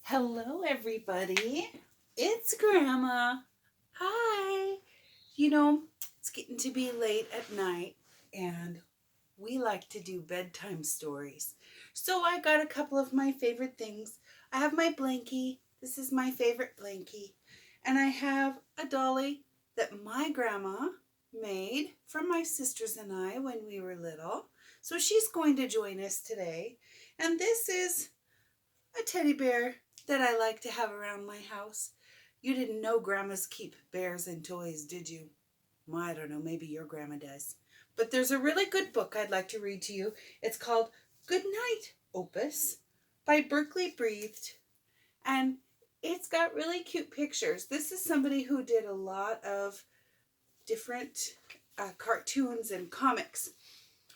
Hello, everybody. It's Grandma. Hi. It's getting to be late at night, and we like to do bedtime stories. So I got a couple of my favorite things. I have my blankie. This is my favorite blankie. And I have a dolly that my grandma made for my sisters and I when we were little. So she's going to join us today. And this is a teddy bear that I like to have around my house. You didn't know grandmas keep bears and toys, did you? Well, I don't know, maybe your grandma does. But there's a really good book I'd like to read to you. It's called Goodnight, Opus by Berkley Breathed. And it's got really cute pictures. This is somebody who did a lot of different cartoons and comics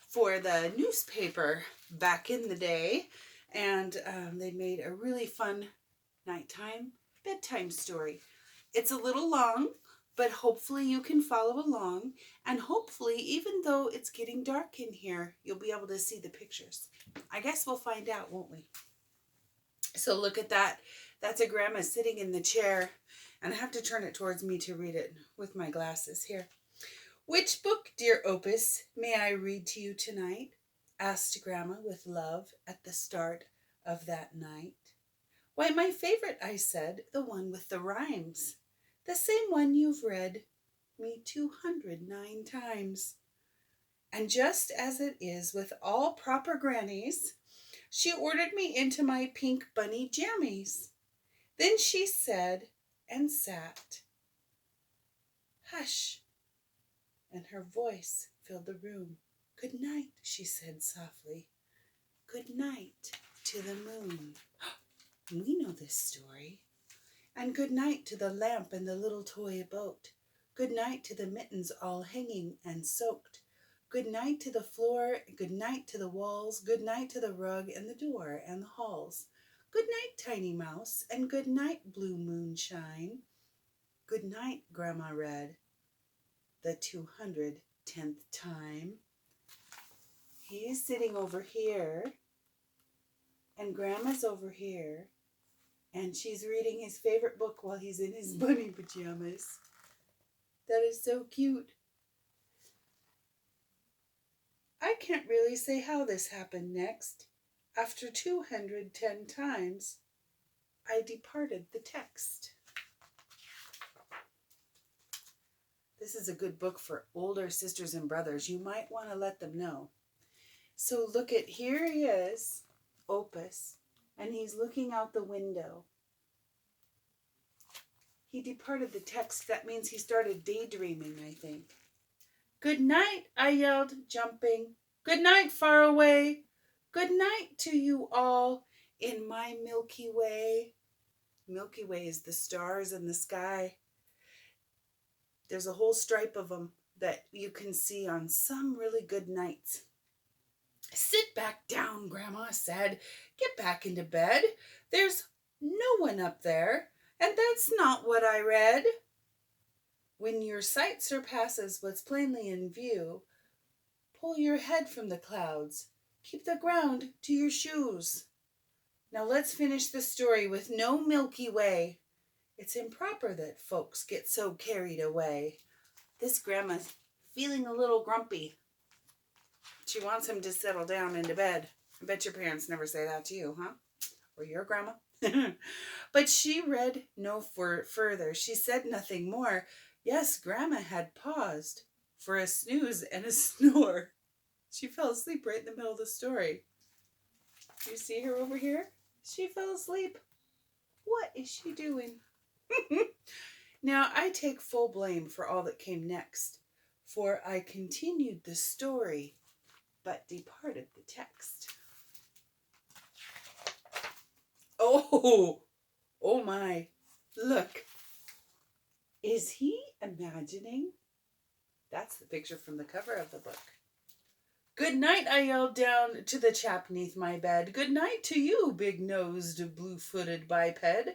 for the newspaper back in the day. And they made a really fun nighttime bedtime story. It's a little long, but hopefully you can follow along. And hopefully, even though it's getting dark in here, you'll be able to see the pictures. I guess we'll find out, won't we? So look at that. That's a grandma sitting in the chair. And I have to turn it towards me to read it with my glasses here. Which book, dear Opus, may I read to you tonight? Asked Grandma with love at the start of that night. Why, my favorite, I said, the one with the rhymes. The same one you've read me 209 times. And just as it is with all proper grannies, she ordered me into my pink bunny jammies. Then she said and sat. Hush. And her voice filled the room. Good night, she said softly. Good night to the moon. We know this story. And good night to the lamp and the little toy boat. Good night to the mittens all hanging and soaked. Good night to the floor, good night to the walls, good night to the rug and the door and the halls. Good night, Tiny Mouse, and good night, blue moonshine. Good night, Grandma read the 210th time. He's sitting over here, and Grandma's over here, and she's reading his favorite book while he's in his bunny pajamas. That is so cute. I can't really say how this happened next. After 210 times, I departed the text. This is a good book for older sisters and brothers. You might want to let them know. So look at, here he is, Opus, and he's looking out the window. He departed the text. That means he started daydreaming, I think. Good night, I yelled, jumping. Good night, far away. Good night to you all in my Milky Way. Milky Way is the stars in the sky. There's a whole stripe of them that you can see on some really good nights. Sit back down, Grandma said. Get back into bed. There's no one up there, and that's not what I read. When your sight surpasses what's plainly in view, pull your head from the clouds. Keep the ground to your shoes. Now let's finish the story with no Milky Way. It's improper that folks get so carried away. This grandma's feeling a little grumpy. She wants him to settle down into bed. I bet your parents never say that to you, huh? Or your grandma? But she read no further. She said nothing more. Yes, Grandma had paused for a snooze and a snore. She fell asleep right in the middle of the story. You see her over here? She fell asleep. What is she doing? Now I take full blame for all that came next, for I continued the story, but departed the text. Oh my, look. Is he imagining? That's the picture from the cover of the book. Good night, I yelled down to the chap neath my bed. Good night to you, big-nosed, blue-footed biped.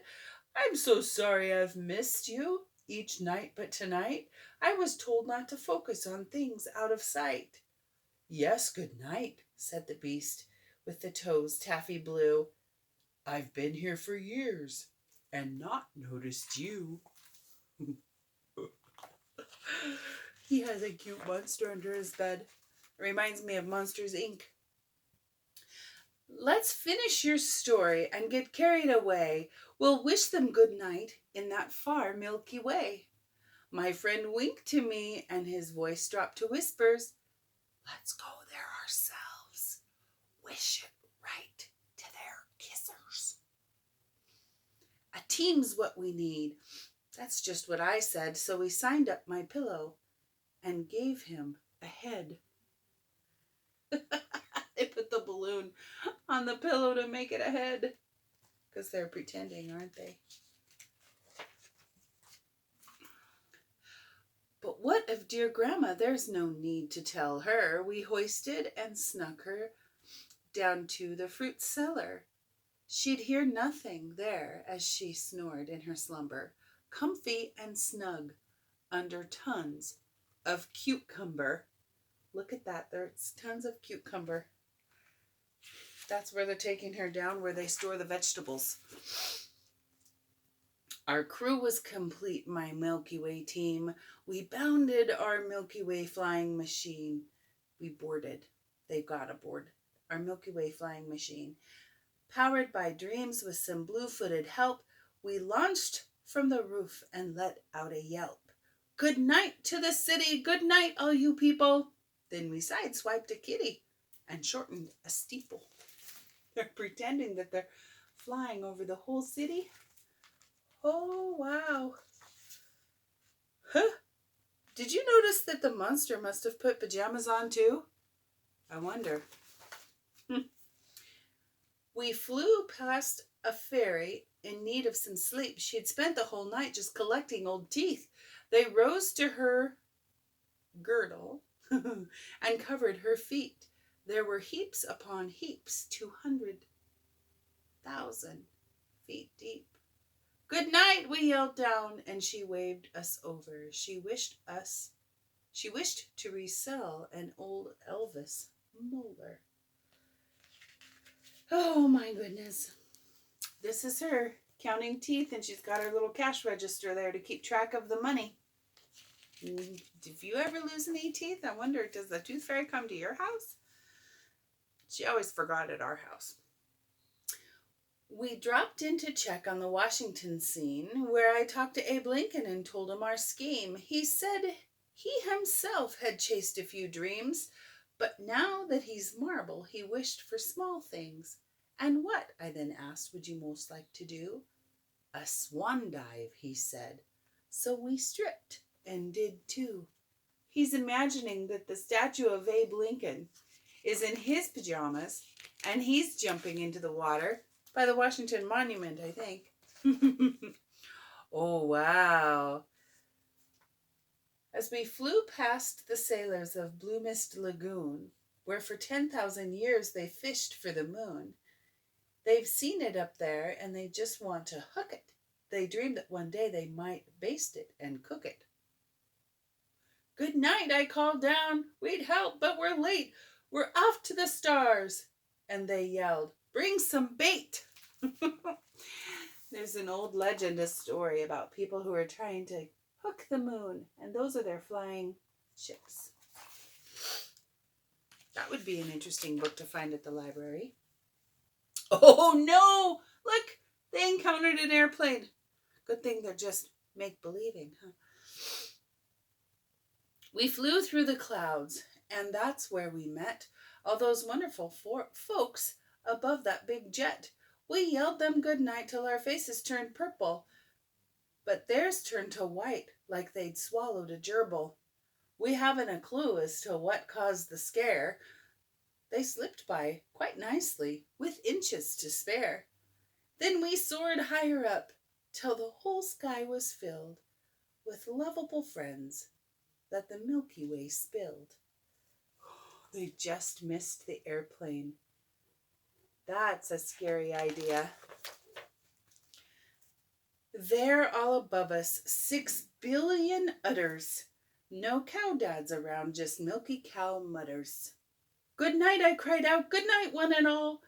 I'm so sorry I've missed you each night but tonight. I was told not to focus on things out of sight. Yes, good night, said the beast with the toes taffy blue. I've been here for years and not noticed you. He has a cute monster under his bed. Reminds me of Monsters, Inc. Let's finish your story and get carried away. We'll wish them good night in that far Milky Way. My friend winked to me and his voice dropped to whispers. Let's go there ourselves. Wish it right to their kissers. A team's what we need. That's just what I said, so we signed up my pillow and gave him a head. They put the balloon on the pillow to make it a head. Because they're pretending, aren't they? But what of dear Grandma? There's no need to tell her. We hoisted and snuck her down to the fruit cellar. She'd hear nothing there as she snored in her slumber, comfy and snug under tons of cucumber. Look at that. There's tons of cucumber. That's where they're taking her down, where they store the vegetables. Our crew was complete, my Milky Way team. We bounded our Milky Way flying machine. We boarded. They got aboard our Milky Way flying machine. Powered by dreams with some blue-footed help, we launched from the roof and let out a yelp. Good night to the city. Good night, all you people. Then we sideswiped a kitty and shortened a steeple. They're pretending that they're flying over the whole city. Oh, wow. Huh? Did you notice that the monster must have put pajamas on too? I wonder. We flew past a fairy in need of some sleep. She'd spent the whole night just collecting old teeth. They rose to her girdle and covered her feet. There were heaps upon heaps, 200,000 feet deep. Good night, we yelled down, and she waved us over. She wished to resell an old Elvis molar. Oh my goodness. This is her counting teeth, and she's got her little cash register there to keep track of the money. If you ever lose any teeth, I wonder, does the tooth fairy come to your house? She always forgot at our house. We dropped in to check on the Washington scene, where I talked to Abe Lincoln and told him our scheme. He said he himself had chased a few dreams, but now that he's marble, he wished for small things. And what, I then asked, would you most like to do? A swan dive, he said. So we stripped and did too. He's imagining that the statue of Abe Lincoln is in his pajamas and he's jumping into the water by the Washington Monument, I think. Oh, wow. As we flew past the sailors of Blue Mist Lagoon, where for 10,000 years they fished for the moon, they've seen it up there and they just want to hook it. They dream that one day they might baste it and cook it. Good night, I called down. We'd help, but we're late. We're off to the stars. And they yelled, bring some bait. There's an old legend, a story about people who are trying to hook the moon, and those are their flying ships. That would be an interesting book to find at the library. Oh no! Look, they encountered an airplane. Good thing they're just make-believing, huh? We flew through the clouds, and that's where we met all those wonderful folks above that big jet. We yelled them good night till our faces turned purple, but theirs turned to white like they'd swallowed a gerbil. We haven't a clue as to what caused the scare. They slipped by quite nicely, with inches to spare. Then we soared higher up till the whole sky was filled with lovable friends that the Milky Way spilled. They just missed the airplane. That's a scary idea. There all above us, 6 billion udders. No cow dads around, just milky cow mudders. Good night, I cried out. Good night, one and all.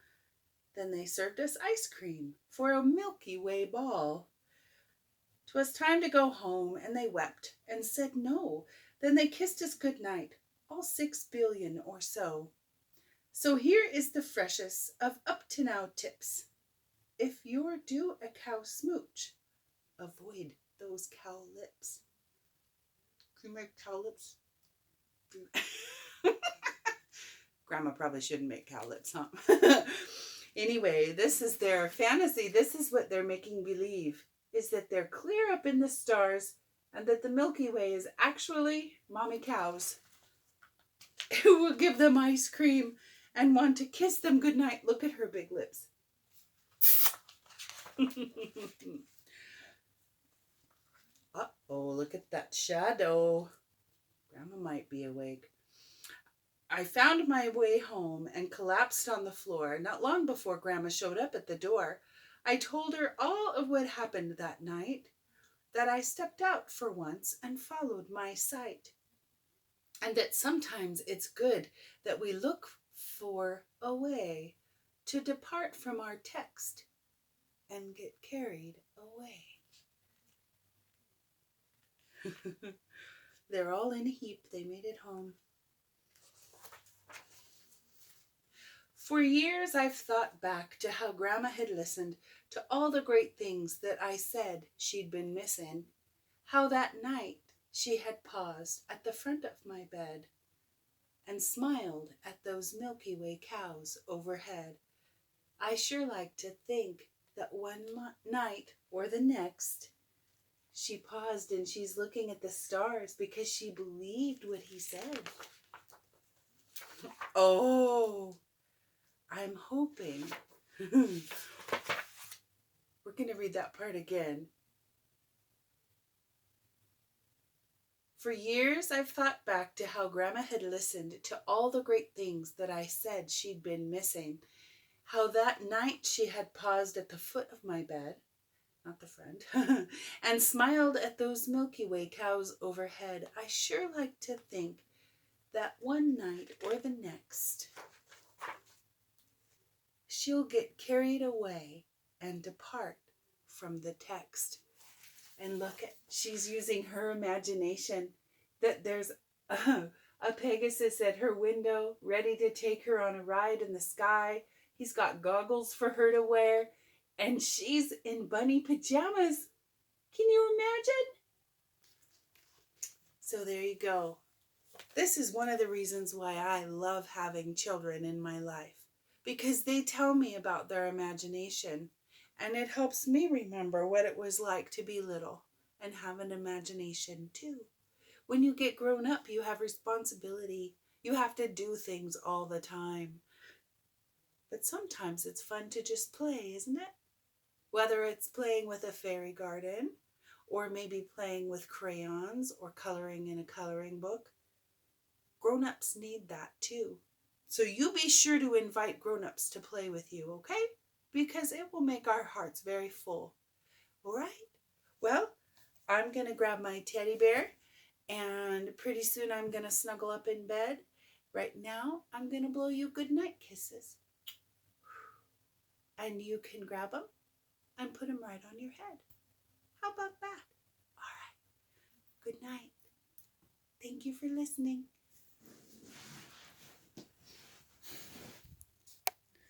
Then they served us ice cream for a Milky Way ball. 'Twas time to go home, and they wept and said no. Then they kissed us good night, all 6 billion or so. So here is the freshest of up to now tips. If you're due a cow smooch, avoid those cow lips. Can you make cow lips? Grandma probably shouldn't make cow lips, huh? Anyway, this is their fantasy. This is what they're making believe, is that they're clear up in the stars and that the Milky Way is actually mommy cows who will give them ice cream and want to kiss them goodnight. Look at her big lips. Uh-oh, look at that shadow. Grandma might be awake. I found my way home and collapsed on the floor not long before Grandma showed up at the door. I told her all of what happened that night, that I stepped out for once and followed my sight, and that sometimes it's good that we look for a way to depart from our text and get carried away. They're all in a heap. They made it home. For years I've thought back to how Grandma had listened to all the great things that I said she'd been missing. How that night she had paused at the front of my bed and smiled at those Milky Way cows overhead. I sure like to think that one night or the next, she paused and she's looking at the stars because she believed what he said. Oh, I'm hoping. We're going to read that part again. For years, I've thought back to how Grandma had listened to all the great things that I said she'd been missing. How that night she had paused at the foot of my bed, not the front, and smiled at those Milky Way cows overhead. I sure like to think that one night or the next, she'll get carried away and depart from the text. And look at, she's using her imagination, that there's a Pegasus at her window ready to take her on a ride in the sky. He's got goggles for her to wear, and she's in bunny pajamas. Can you imagine? So there you go. This is one of the reasons why I love having children in my life, because they tell me about their imagination, and it helps me remember what it was like to be little and have an imagination too. When you get grown up, you have responsibility. You have to do things all the time. But sometimes it's fun to just play, isn't it? Whether it's playing with a fairy garden, or maybe playing with crayons or coloring in a coloring book. Grown-ups need that too. So you be sure to invite grown-ups to play with you, okay? Because it will make our hearts very full. All right? Well, I'm going to grab my teddy bear, and pretty soon I'm going to snuggle up in bed. Right now, I'm going to blow you good night kisses. And you can grab them and put them right on your head. How about that? All right. Good night. Thank you for listening.